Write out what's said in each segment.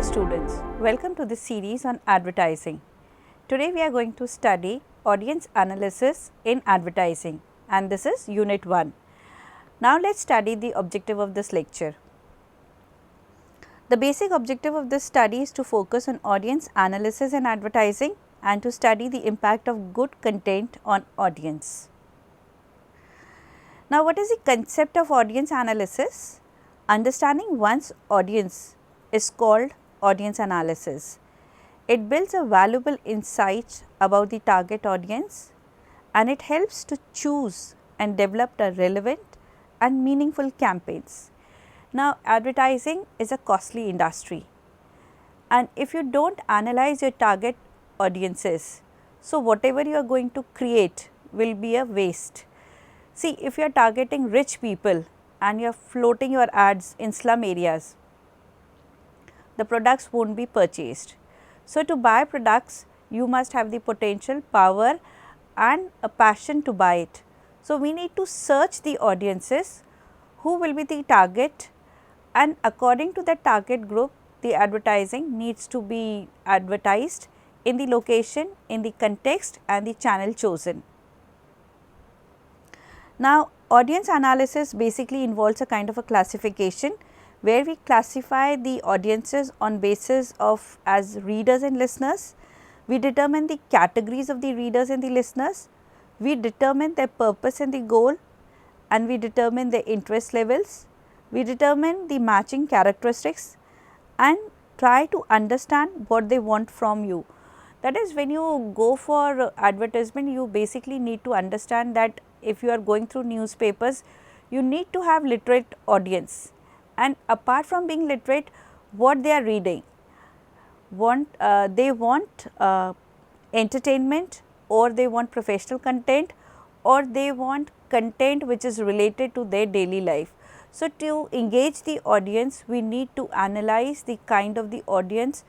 Hello students, welcome to this series on advertising. Today we are going to study audience analysis in advertising and this is unit 1. Now let us study the objective of this lecture. The basic objective of this study is to focus on audience analysis in advertising and to study the impact of good content on audience. Now what is the concept of audience analysis? Understanding one's audience is called audience analysis. It builds a valuable insight about the target audience and it helps to choose and develop a relevant and meaningful campaigns. Now advertising is a costly industry and if you do not analyze your target audiences, so whatever you are going to create will be a waste. See, if you are targeting rich people and you are floating your ads in slum areas, the products will not be purchased. So, to buy products you must have the potential, power and a passion to buy it. So, we need to search the audiences who will be the target and according to that target group the advertising needs to be advertised in the location, in the context and the channel chosen. Now, audience analysis basically involves a kind of a classification where we classify the audiences on basis of as readers and listeners. We determine the categories of the readers and the listeners, we determine their purpose and the goal and we determine their interest levels, we determine the matching characteristics and try to understand what they want from you. That is, when you go for advertisement you basically need to understand that if you are going through newspapers you need to have literate audience. And apart from being literate, what they are reading, they want entertainment or they want professional content or they want content which is related to their daily life. So, to engage the audience we need to analyze the kind of the audience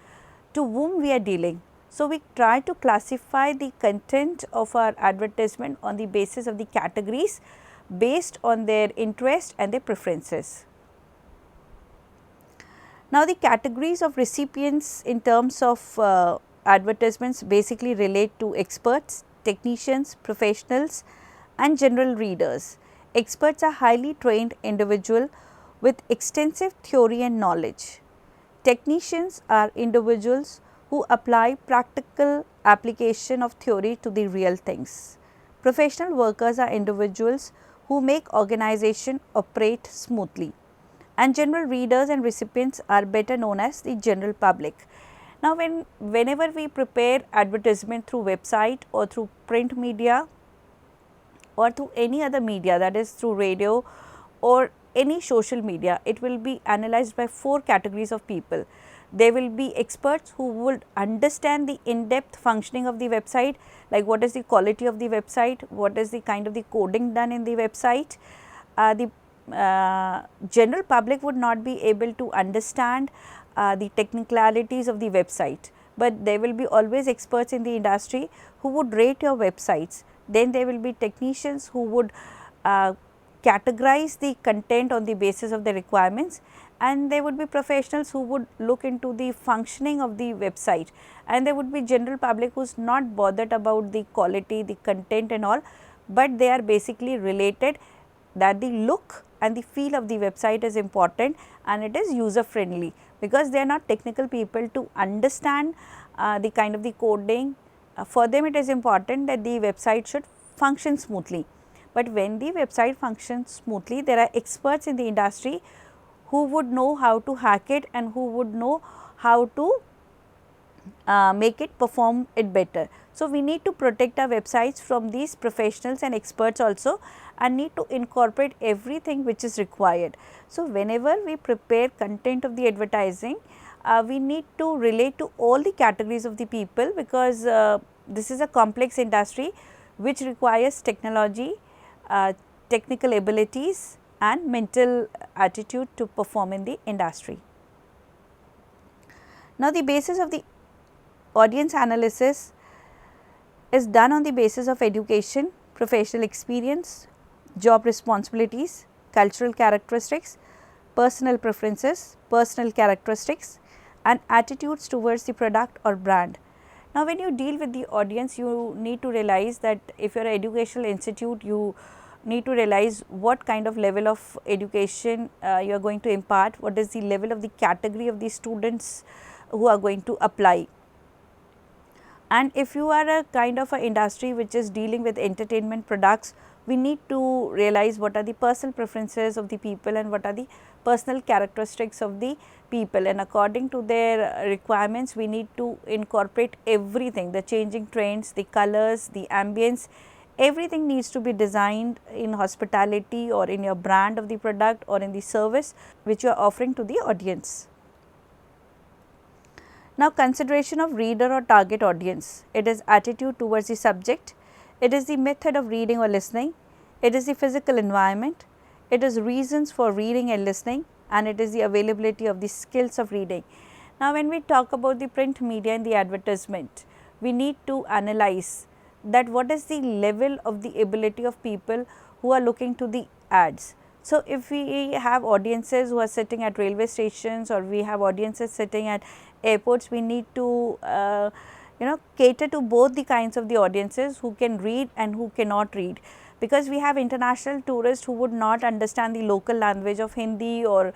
to whom we are dealing. So, we try to classify the content of our advertisement on the basis of the categories based on their interest and their preferences. Now, the categories of recipients in terms of advertisements basically relate to experts, technicians, professionals and general readers. Experts are highly trained individuals with extensive theory and knowledge. Technicians are individuals who apply practical application of theory to the real things. Professional workers are individuals who make organization operate smoothly. And general readers and recipients are better known as the general public. Now, whenever we prepare advertisement through website or through print media or through any other media, that is through radio or any social media, it will be analyzed by 4 categories of people. There will be experts who would understand the in-depth functioning of the website, like what is the quality of the website, what is the kind of the coding done in the website. The general public would not be able to understand the technicalities of the website, but there will be always experts in the industry who would rate your websites. Then there will be technicians who would categorize the content on the basis of the requirements, and there would be professionals who would look into the functioning of the website, and there would be general public who is not bothered about the quality, the content and all, but they are basically related that the look and the feel of the website is important and it is user friendly, because they are not technical people to understand the kind of the coding. For them it is important that the website should function smoothly, but when the website functions smoothly there are experts in the industry who would know how to hack it and who would know how to make it perform it better. So, we need to protect our websites from these professionals and experts also and need to incorporate everything which is required. So, whenever we prepare content of the advertising, we need to relate to all the categories of the people, because this is a complex industry which requires technology, technical abilities and mental attitude to perform in the industry. Now, the basis of the audience analysis is done on the basis of education, professional experience, job responsibilities, cultural characteristics, personal preferences, personal characteristics and attitudes towards the product or brand. Now, when you deal with the audience, you need to realize that if you are an educational institute, you need to realize what kind of level of education you are going to impart, what is the level of the category of the students who are going to apply. And if you are a kind of a industry which is dealing with entertainment products, we need to realize what are the personal preferences of the people and what are the personal characteristics of the people, and according to their requirements we need to incorporate everything, the changing trends, the colors, the ambience, everything needs to be designed in hospitality or in your brand of the product or in the service which you are offering to the audience. Now, consideration of reader or target audience. It is attitude towards the subject, it is the method of reading or listening, it is the physical environment, it is reasons for reading and listening, and it is the availability of the skills of reading. Now, when we talk about the print media and the advertisement, we need to analyze that what is the level of the ability of people who are looking to the ads. So, if we have audiences who are sitting at railway stations or we have audiences sitting at airports, we need to cater to both the kinds of the audiences who can read and who cannot read, because we have international tourists who would not understand the local language of Hindi or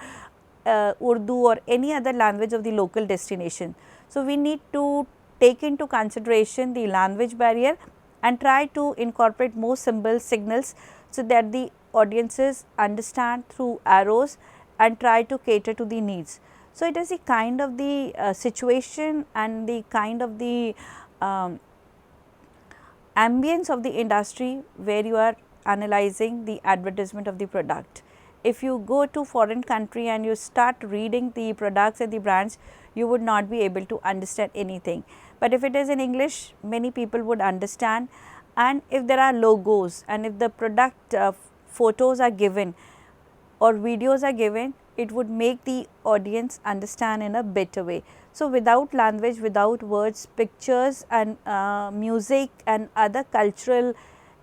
Urdu or any other language of the local destination. So, we need to take into consideration the language barrier and try to incorporate more symbols, signals, so that the audiences understand through arrows and try to cater to the needs. So, it is the kind of the situation and the kind of the ambience of the industry where you are analyzing the advertisement of the product. If you go to foreign country and you start reading the products and the brands, you would not be able to understand anything. But if it is in English, many people would understand, and if there are logos and if the product photos are given or videos are given, it would make the audience understand in a better way. So, without language, without words, pictures and music and other cultural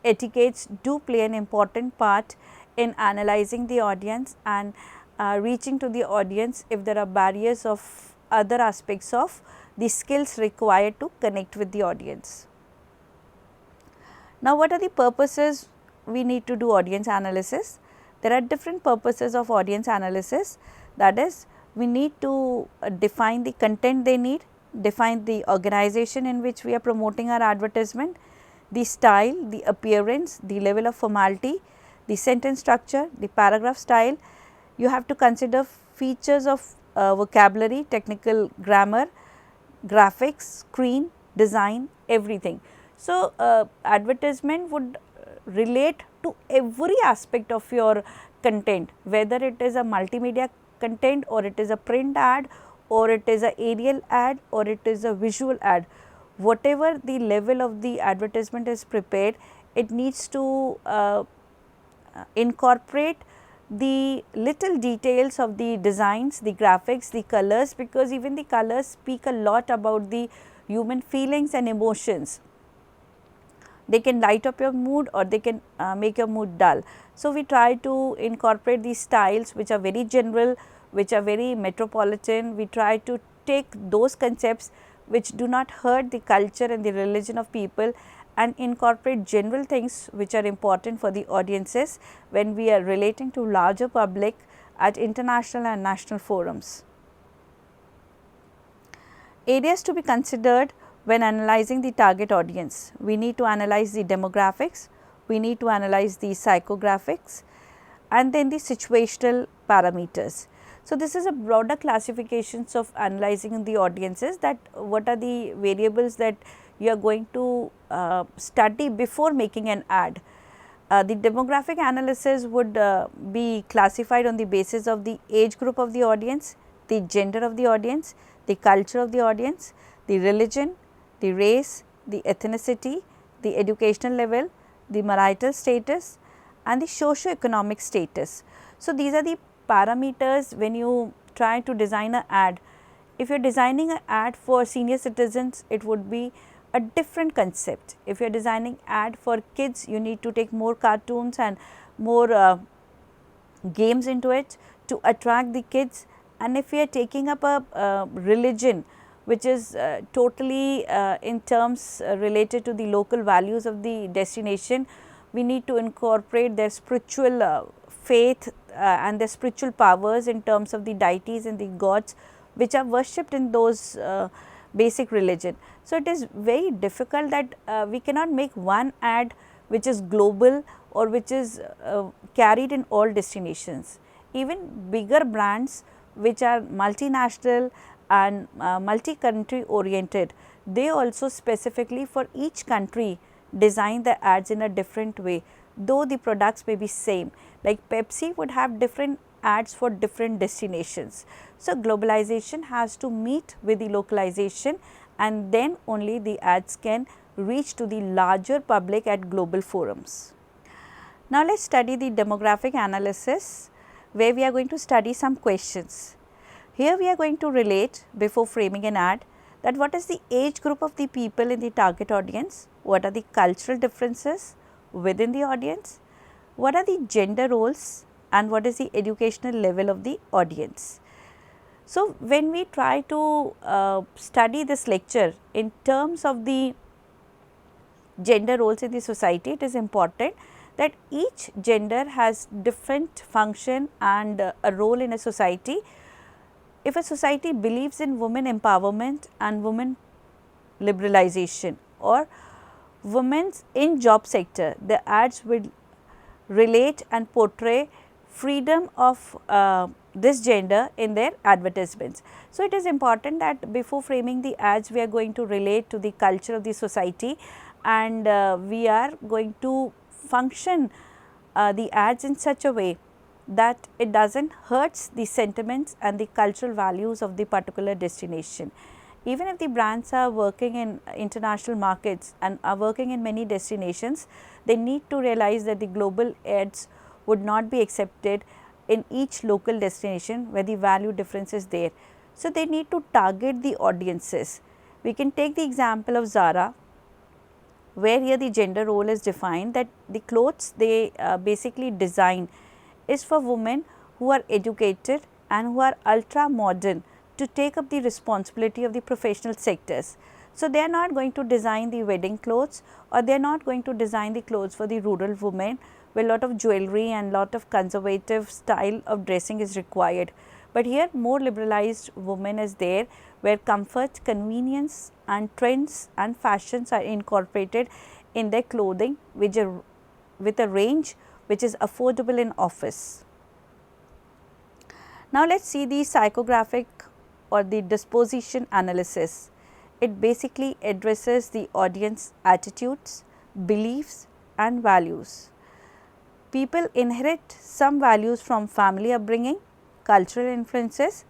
etiquettes do play an important part in analyzing the audience and reaching to the audience if there are barriers of other aspects of the skills required to connect with the audience. Now, what are the purposes we need to do audience analysis? There are different purposes of audience analysis, that is, we need to define the content they need, define the organization in which we are promoting our advertisement, the style, the appearance, the level of formality, the sentence structure, the paragraph style. You have to consider features of vocabulary, technical grammar, graphics, screen, design, everything. So, advertisement would relate to every aspect of your content, whether it is a multimedia content or it is a print ad or it is a aerial ad or it is a visual ad. Whatever the level of the advertisement is prepared, it needs to incorporate the little details of the designs, the graphics, the colors, because even the colors speak a lot about the human feelings and emotions. They can light up your mood or they can make your mood dull. So, we try to incorporate these styles which are very general, which are very metropolitan. We try to take those concepts which do not hurt the culture and the religion of people and incorporate general things which are important for the audiences when we are relating to larger public at international and national forums. Areas to be considered when analyzing the target audience. We need to analyze the demographics, we need to analyze the psychographics and then the situational parameters. So, this is a broader classifications of analyzing the audiences, that what are the variables that you are going to study before making an ad. The demographic analysis would be classified on the basis of the age group of the audience, the gender of the audience, the culture of the audience, the religion, the race, the ethnicity, the educational level, the marital status and the socio-economic status. So, these are the parameters when you try to design an ad. If you are designing an ad for senior citizens, it would be a different concept. If you are designing ad for kids, you need to take more cartoons and more games into it to attract the kids, And if we are taking up a religion which is totally in terms related to the local values of the destination, we need to incorporate their spiritual faith and their spiritual powers in terms of the deities and the gods which are worshipped in those basic religion. So, it is very difficult that we cannot make one ad which is global or which is carried in all destinations. Even bigger brands which are multinational and multi-country oriented, they also specifically for each country design the ads in a different way, though the products may be same. Like Pepsi would have different ads for different destinations. So, globalization has to meet with the localization, and then only the ads can reach to the larger public at global forums. Now, let us study the demographic analysis, where we are going to study some questions. Here we are going to relate before framing an ad that what is the age group of the people in the target audience, what are the cultural differences within the audience, what are the gender roles, and what is the educational level of the audience. So, when we try to study this lecture in terms of the gender roles in the society, it is important that each gender has different function and a role in a society. If a society believes in women empowerment and women liberalization or women in job sector, the ads will relate and portray freedom of this gender in their advertisements. So, it is important that before framing the ads, we are going to relate to the culture of the society, and we are going to function the ads in such a way that it does not hurts the sentiments and the cultural values of the particular destination. Even if the brands are working in international markets and are working in many destinations, they need to realize that the global ads would not be accepted in each local destination where the value difference is there. So, they need to target the audiences. We can take the example of Zara, where here the gender role is defined, that the clothes they basically design is for women who are educated and who are ultra modern to take up the responsibility of the professional sectors. So, they are not going to design the wedding clothes, or they are not going to design the clothes for the rural women where lot of jewelry and lot of conservative style of dressing is required. But here more liberalized women is there, where comfort, convenience and trends and fashions are incorporated in their clothing, which are with a range which is affordable in office. Now, let us see the psychographic or the disposition analysis. It basically addresses the audience attitudes, beliefs and values. People inherit some values from family upbringing, cultural influences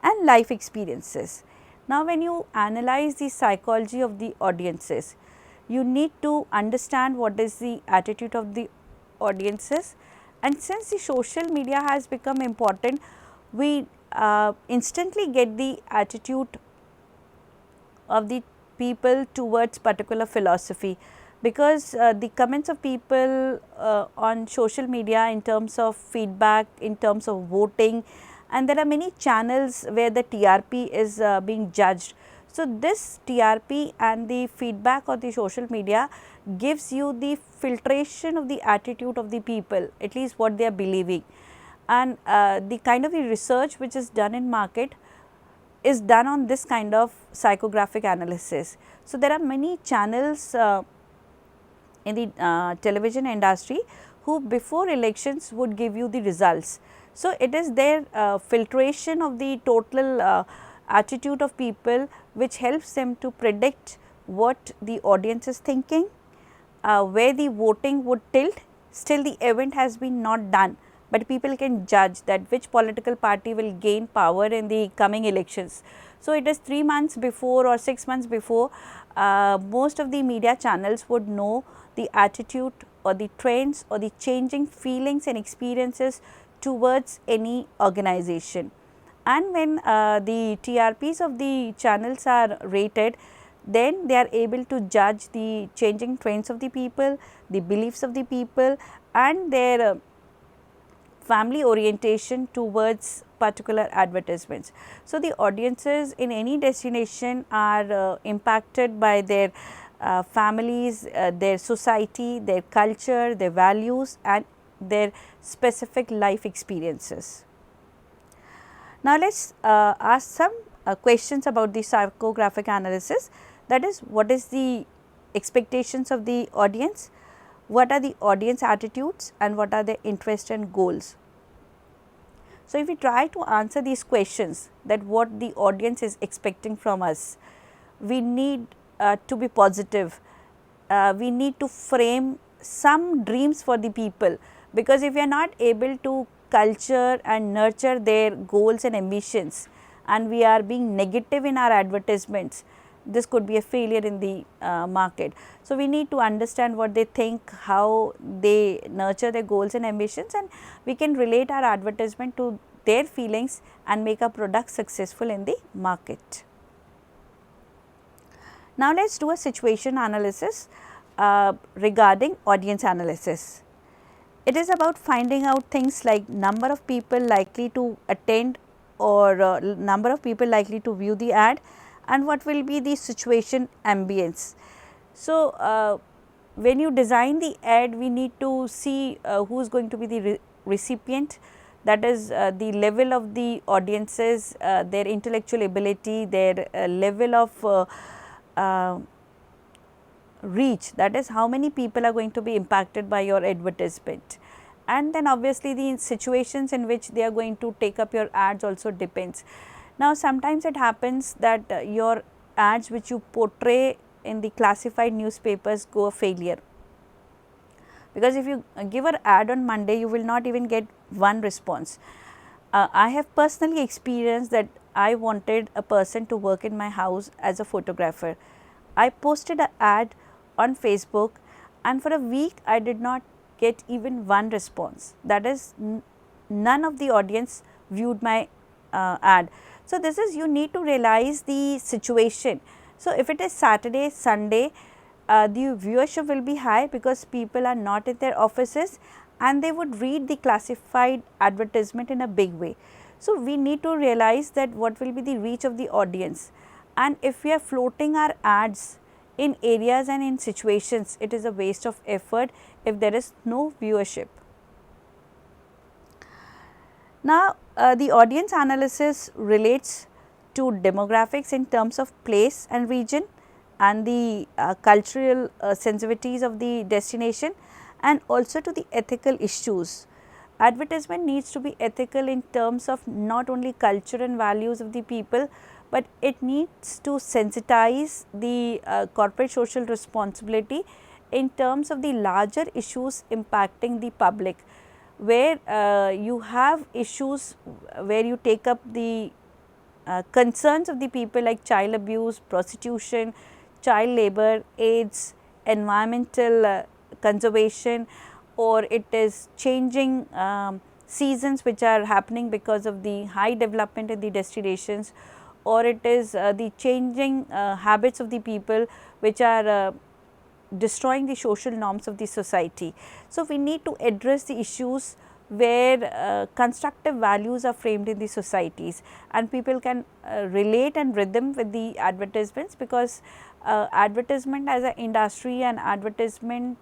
and life experiences. Now, when you analyze the psychology of the audiences, you need to understand what is the attitude of the audiences, and since the social media has become important, we instantly get the attitude of the people towards particular philosophy, because the comments of people on social media in terms of feedback, in terms of voting, and there are many channels where the TRP is being judged. So, this TRP and the feedback of the social media gives you the filtration of the attitude of the people, at least what they are believing, and the kind of the research which is done in market is done on this kind of psychographic analysis. So, there are many channels in the television industry who before elections would give you the results. So, it is their filtration of the total attitude of people which helps them to predict what the audience is thinking, where the voting would tilt. Still the event has been not done, but people can judge that which political party will gain power in the coming elections. So, it is 3 months before or 6 months before, most of the media channels would know the attitude or the trends or the changing feelings and experiences towards any organization. And when the TRPs of the channels are rated, then they are able to judge the changing trends of the people, the beliefs of the people and their family orientation towards particular advertisements. So, the audiences in any destination are impacted by their families, their society, their culture, their values and their specific life experiences. Now, let us ask some questions about the psychographic analysis, that is, what is the expectations of the audience, what are the audience attitudes and what are their interests and goals. So, if we try to answer these questions, that what the audience is expecting from us, we need to be positive, we need to frame some dreams for the people, because if we are not able to culture and nurture their goals and ambitions and we are being negative in our advertisements, this could be a failure in the market. So, we need to understand what they think, how they nurture their goals and ambitions, and we can relate our advertisement to their feelings and make our product successful in the market. Now, let us do a situation analysis regarding audience analysis. It is about finding out things like number of people likely to attend or number of people likely to view the ad and what will be the situation ambience. So, when you design the ad, we need to see who is going to be the recipient, that is the level of the audiences, their intellectual ability, their level of reach, that is how many people are going to be impacted by your advertisement, and then obviously the situations in which they are going to take up your ads also depends. Now, sometimes it happens that your ads which you portray in the classified newspapers go a failure, because if you give an ad on Monday, you will not even get one response. I have personally experienced that I wanted a person to work in my house as a photographer. I posted an ad on Facebook and for a week I did not get even one response, that is none of the audience viewed my ad. So, this is, you need to realize the situation. So, if it is Saturday, Sunday, the viewership will be high because people are not in their offices and they would read the classified advertisement in a big way. So, we need to realize that what will be the reach of the audience, and if we are floating our ads in areas and in situations, it is a waste of effort if there is no viewership. Now, the audience analysis relates to demographics in terms of place and region and the cultural sensitivities of the destination and also to the ethical issues. Advertisement needs to be ethical in terms of not only culture and values of the people, but it needs to sensitize the corporate social responsibility in terms of the larger issues impacting the public, where you have issues where you take up the concerns of the people like child abuse, prostitution, child labor, AIDS, environmental conservation, or it is changing seasons which are happening because of the high development in the destinations, or it is the changing habits of the people which are destroying the social norms of the society. So, we need to address the issues where constructive values are framed in the societies and people can relate and rhythm with the advertisements, because advertisement as an industry and advertisement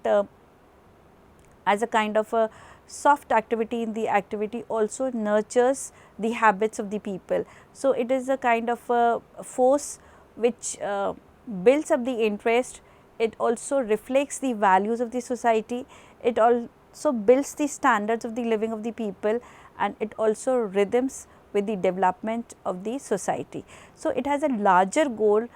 as a kind of a soft activity in the activity also nurtures the habits of the people. So, it is a kind of a force which builds up the interest, it also reflects the values of the society, it also builds the standards of the living of the people, and it also rhythms with the development of the society. So, it has a larger goal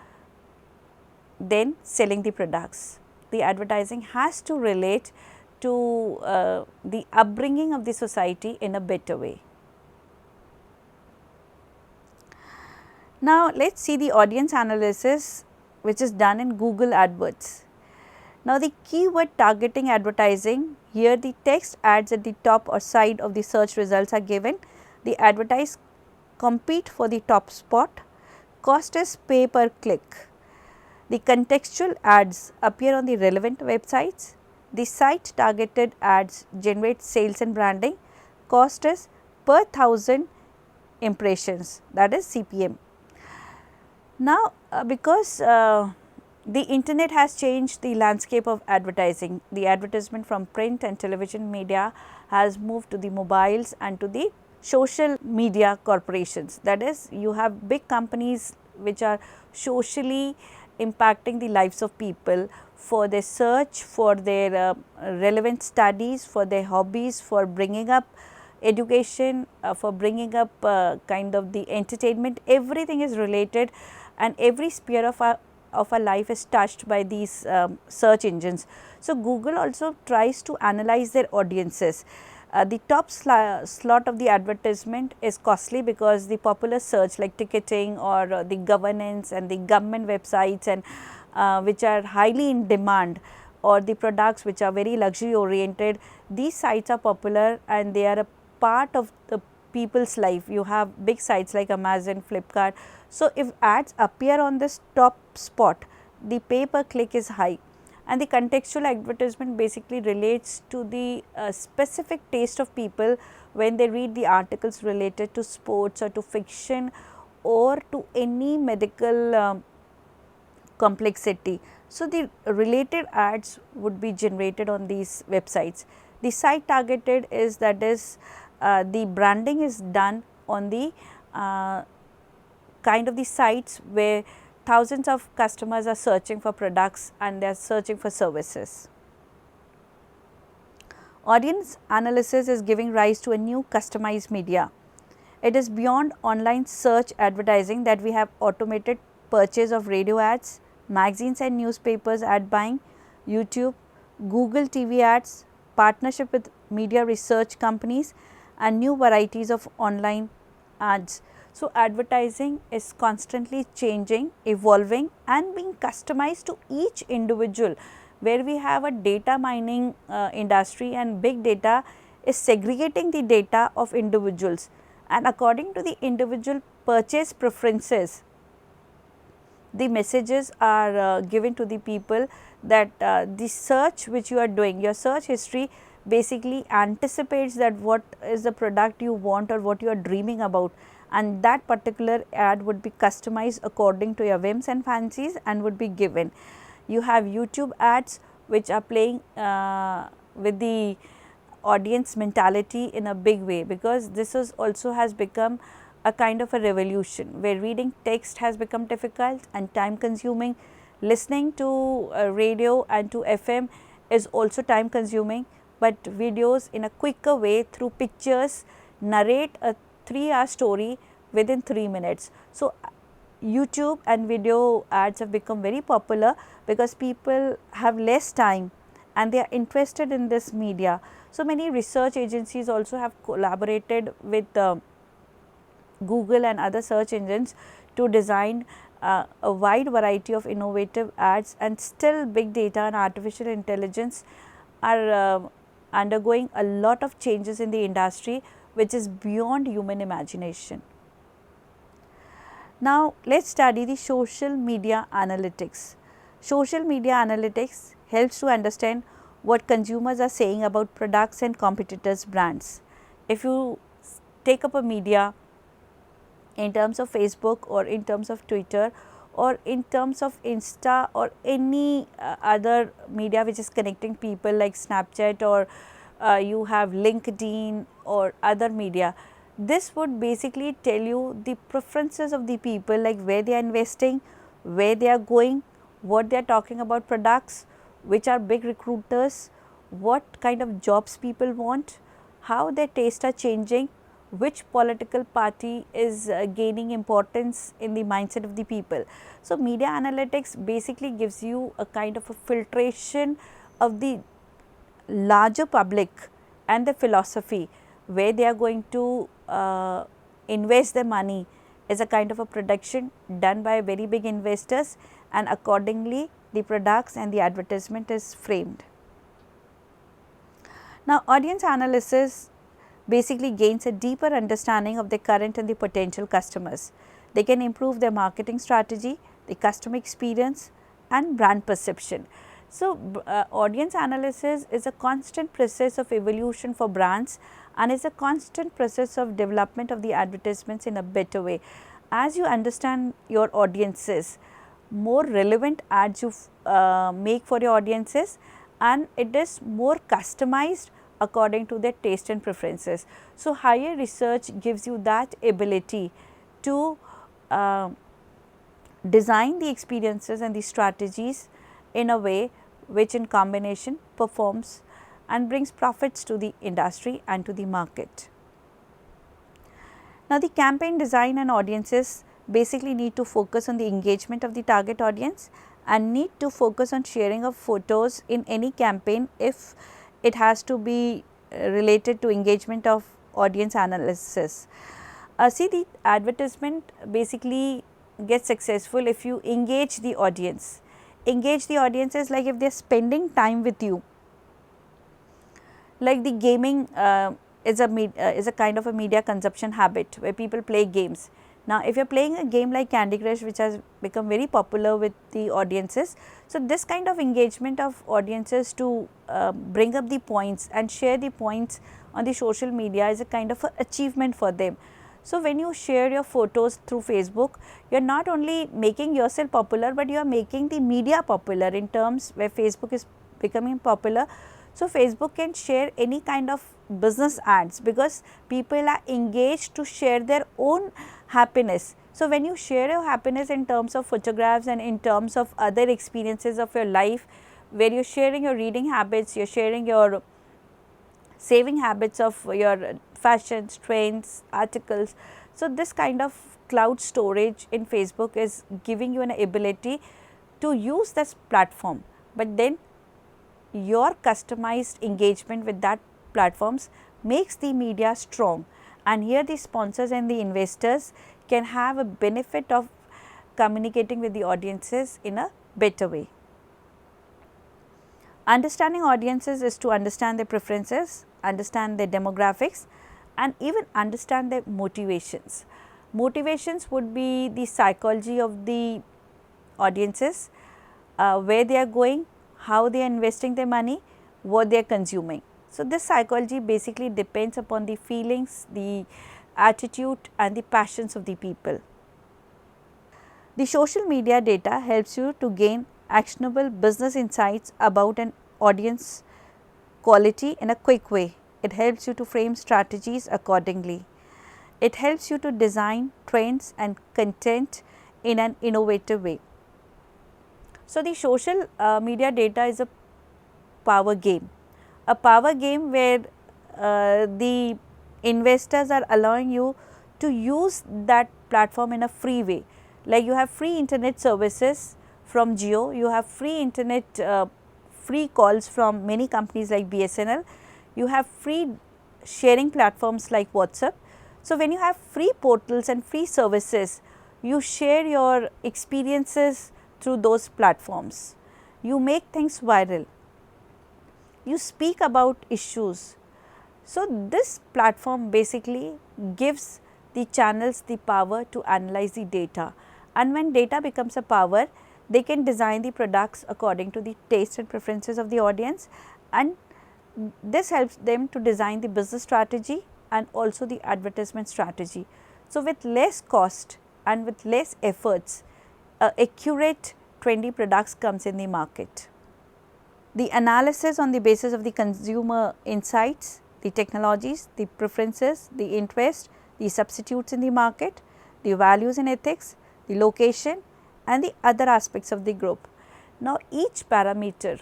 than selling the products. The advertising has to relate to the upbringing of the society in a better way. Now, let us see the audience analysis which is done in Google AdWords. Now, the keyword targeting advertising, here the text ads at the top or side of the search results are given. The advertised compete for the top spot, cost is pay per click. The contextual ads appear on the relevant websites. The site targeted ads generate sales and branding. cost is per 1000 impressions, that is CPM. Now, because the internet has changed the landscape of advertising, the advertisement from print and television media has moved to the mobiles and to the social media corporations. That is, you have big companies which are socially impacting the lives of people for their search, for their relevant studies, for their hobbies, for bringing up education, for bringing up kind of the entertainment. Everything is related, and every sphere of our life is touched by these search engines. So, Google also tries to analyze their audiences. The top slot of the advertisement is costly because the popular search like ticketing or the governance and the government websites and which are highly in demand, or the products which are very luxury oriented, these sites are popular and they are a part of the people's life. You have big sites like Amazon, Flipkart. So, if ads appear on this top spot, the pay per click is high, and the contextual advertisement basically relates to the specific taste of people when they read the articles related to sports or to fiction or to any medical complexity. So, the related ads would be generated on these websites. The site targeted is, that is, the branding is done on the kind of the sites where thousands of customers are searching for products and they are searching for services. Audience analysis is giving rise to a new customized media. It is beyond online search advertising that we have automated purchase of radio ads, magazines and newspapers ad buying, YouTube, Google TV ads, partnership with media research companies and new varieties of online ads. So, advertising is constantly changing, evolving and being customized to each individual, where we have a data mining industry, and big data is segregating the data of individuals, and according to the individual purchase preferences, the messages are given to the people that the search which you are doing, your search history basically anticipates that what is the product you want or what you are dreaming about, and that particular ad would be customized according to your whims and fancies and would be given. You have YouTube ads which are playing with the audience mentality in a big way, because this is also has become a kind of a revolution where reading text has become difficult and time consuming. Listening to radio and to FM is also time consuming, but videos in a quicker way through pictures narrate a 3-hour story within 3 minutes. So, YouTube and video ads have become very popular because people have less time and they are interested in this media. So, many research agencies also have collaborated with Google and other search engines to design a wide variety of innovative ads, and still big data and artificial intelligence are undergoing a lot of changes in the industry which is beyond human imagination. Now, let us study the social media analytics. Social media analytics helps to understand what consumers are saying about products and competitors' brands. If you take up a media in terms of Facebook or in terms of Twitter or in terms of Insta or any other media which is connecting people like Snapchat, or you have LinkedIn or other media, this would basically tell you the preferences of the people, like where they are investing, where they are going, what they are talking about products, which are big recruiters, what kind of jobs people want, how their tastes are changing, which political party is gaining importance in the mindset of the people. So, media analytics basically gives you a kind of a filtration of the larger public and the philosophy where they are going to invest their money is a kind of a prediction done by very big investors, and accordingly the products and the advertisement is framed. Now, audience analysis basically gains a deeper understanding of the current and the potential customers. They can improve their marketing strategy, the customer experience and brand perception. So, audience analysis is a constant process of evolution for brands and is a constant process of development of the advertisements in a better way. As you understand your audiences, more relevant ads you make for your audiences, and it is more customized according to their taste and preferences. So, higher research gives you that ability to design the experiences and the strategies in a way which in combination performs and brings profits to the industry and to the market. Now, the campaign design and audiences basically need to focus on the engagement of the target audience and need to focus on sharing of photos in any campaign if it has to be related to engagement of audience analysis. See, the advertisement basically gets successful if you engage the audience. Engage the audience is like if they are spending time with you, like the gaming is a kind of a media consumption habit where people play games. Now, if you are playing a game like Candy Crush, which has become very popular with the audiences, so this kind of engagement of audiences to bring up the points and share the points on the social media is a kind of a achievement for them. So, when you share your photos through Facebook, you are not only making yourself popular, but you are making the media popular in terms where Facebook is becoming popular. So, Facebook can share any kind of business ads because people are engaged to share their own happiness. So, when you share your happiness in terms of photographs and in terms of other experiences of your life, where you are sharing your reading habits, you are sharing your saving habits of your fashions, trends, articles. So, this kind of cloud storage in Facebook is giving you an ability to use this platform, but then your customized engagement with that platforms makes the media strong, and here the sponsors and the investors can have a benefit of communicating with the audiences in a better way. Understanding audiences is to understand their preferences, understand their demographics, and even understand their motivations. Motivations would be the psychology of the audiences, where they are going, how they are investing their money, what they are consuming. So, this psychology basically depends upon the feelings, the attitude and the passions of the people. The social media data helps you to gain actionable business insights about an audience quality in a quick way. It helps you to frame strategies accordingly. It helps you to design trends and content in an innovative way. So, the social media data is a power game where the investors are allowing you to use that platform in a free way. Like you have free internet services from Jio, you have free internet free calls from many companies like BSNL, you have free sharing platforms like WhatsApp. So, when you have free portals and free services, you share your experiences through those platforms, you make things viral, you speak about issues. So, this platform basically gives the channels the power to analyze the data, and when data becomes a power, they can design the products according to the taste and preferences of the audience, and this helps them to design the business strategy and also the advertisement strategy. So, with less cost and with less efforts, accurate trendy products comes in the market. The analysis on the basis of the consumer insights, the technologies, the preferences, the interest, the substitutes in the market, the values and ethics, the location and the other aspects of the group. Now, each parameter.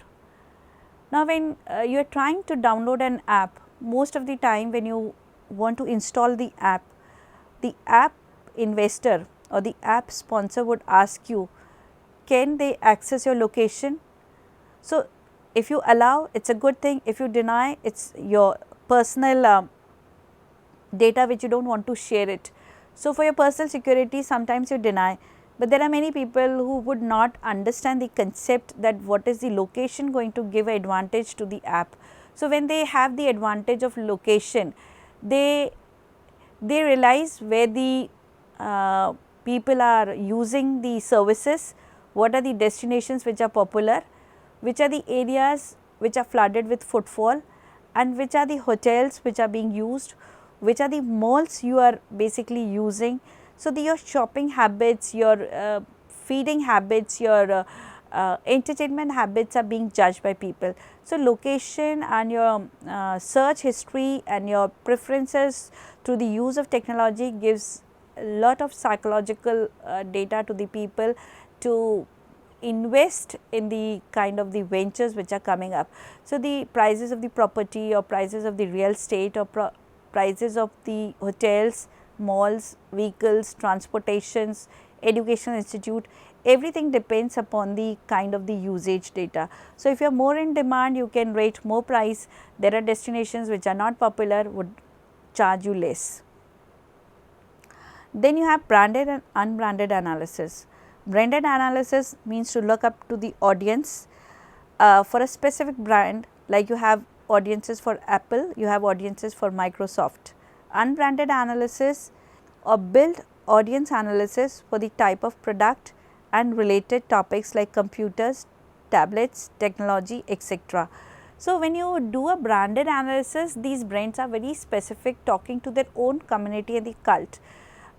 Now, when you are trying to download an app, most of the time when you want to install the app investor or the app sponsor would ask you, can they access your location? So, if you allow, it is a good thing. If you deny, it is your personal data which you do not want to share it. So, for your personal security, sometimes you deny, but there are many people who would not understand the concept that what is the location going to give advantage to the app. So, when they have the advantage of location, they realize where the people are using the services, what are the destinations which are popular, which are the areas which are flooded with footfall, and which are the hotels which are being used, which are the malls you are basically using. So, your shopping habits, your feeding habits, your entertainment habits are being judged by people. So, location and your search history and your preferences through the use of technology gives a lot of psychological data to the people to invest in the kind of the ventures which are coming up. So, the prices of the property or prices of the real estate or prices of the hotels, malls, vehicles, transportations, educational institute, everything depends upon the kind of the usage data. So, if you are more in demand, you can rate more price. There are destinations which are not popular, would charge you less. Then you have branded and unbranded analysis. Branded analysis means to look up to the audience for a specific brand, like you have audiences for Apple, you have audiences for Microsoft. Unbranded analysis or build audience analysis for the type of product and related topics like computers, tablets, technology, etc. So, when you do a branded analysis, these brands are very specific, talking to their own community and the cult.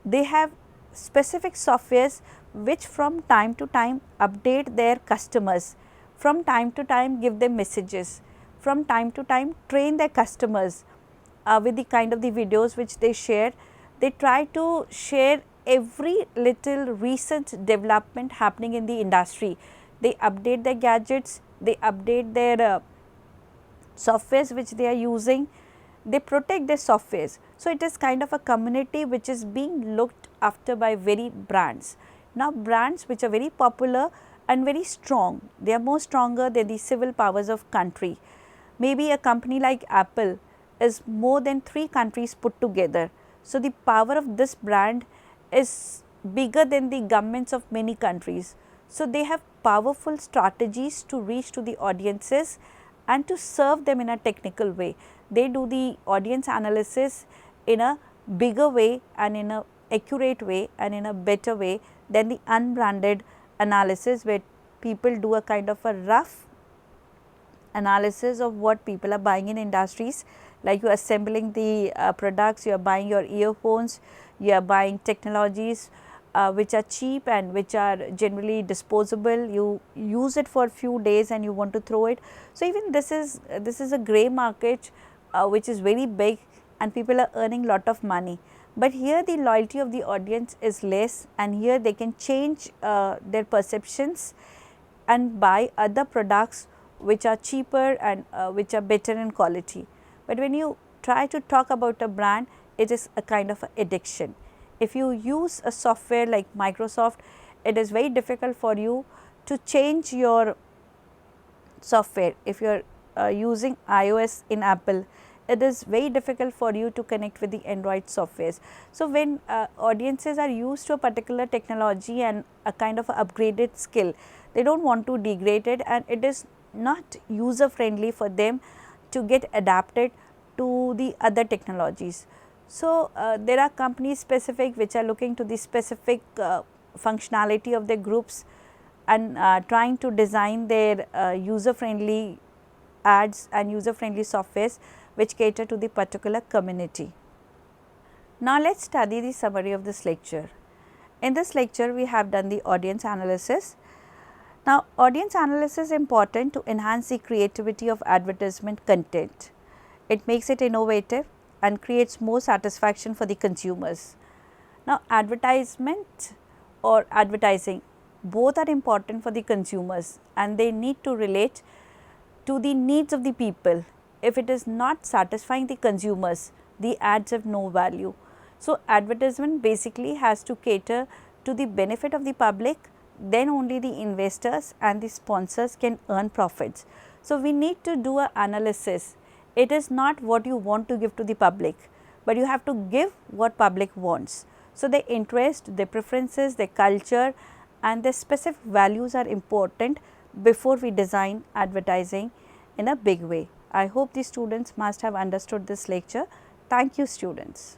They have specific softwares which from time to time update their customers, from time to time give them messages, from time to time train their customers with the kind of the videos which they share. They try to share every little recent development happening in the industry. They update their gadgets, they update their softwares which they are using, they protect their softwares. So, it is kind of a community which is being looked after by very brands. Now, brands which are very popular and very strong, they are more stronger than the civil powers of country. Maybe a company like Apple is more than 3 countries put together. So, the power of this brand is bigger than the governments of many countries. So, they have powerful strategies to reach to the audiences and to serve them in a technical way. They do the audience analysis in a bigger way and in a accurate way and in a better way than the unbranded analysis, where people do a kind of a rough analysis of what people are buying in industries, like you are assembling the products, you are buying your earphones, you are buying technologies which are cheap and which are generally disposable. You use it for a few days and you want to throw it. So, even this is a grey market which is very big and people are earning lot of money. But here the loyalty of the audience is less, and here they can change their perceptions and buy other products which are cheaper and which are better in quality. But when you try to talk about a brand, it is a kind of addiction. If you use a software like Microsoft, it is very difficult for you to change your software. If you are using iOS in Apple, it is very difficult for you to connect with the Android softwares. So, when audiences are used to a particular technology and a kind of upgraded skill, they do not want to degrade it, and it is not user friendly for them to get adapted to the other technologies. So, there are company specific which are looking to the specific functionality of their groups and trying to design their user friendly ads and user friendly softwares which cater to the particular community. Now, let us study the summary of this lecture. In this lecture, we have done the audience analysis. Now, audience analysis is important to enhance the creativity of advertisement content. It makes it innovative and creates more satisfaction for the consumers. Now, advertisement or advertising, both are important for the consumers and they need to relate to the needs of the people. If it is not satisfying the consumers, the ads have no value. So, advertisement basically has to cater to the benefit of the public, then only the investors and the sponsors can earn profits. So, we need to do an analysis. It is not what you want to give to the public, but you have to give what public wants. So, their interest, their preferences, their culture and their specific values are important before we design advertising in a big way. I hope the students must have understood this lecture. Thank you, students.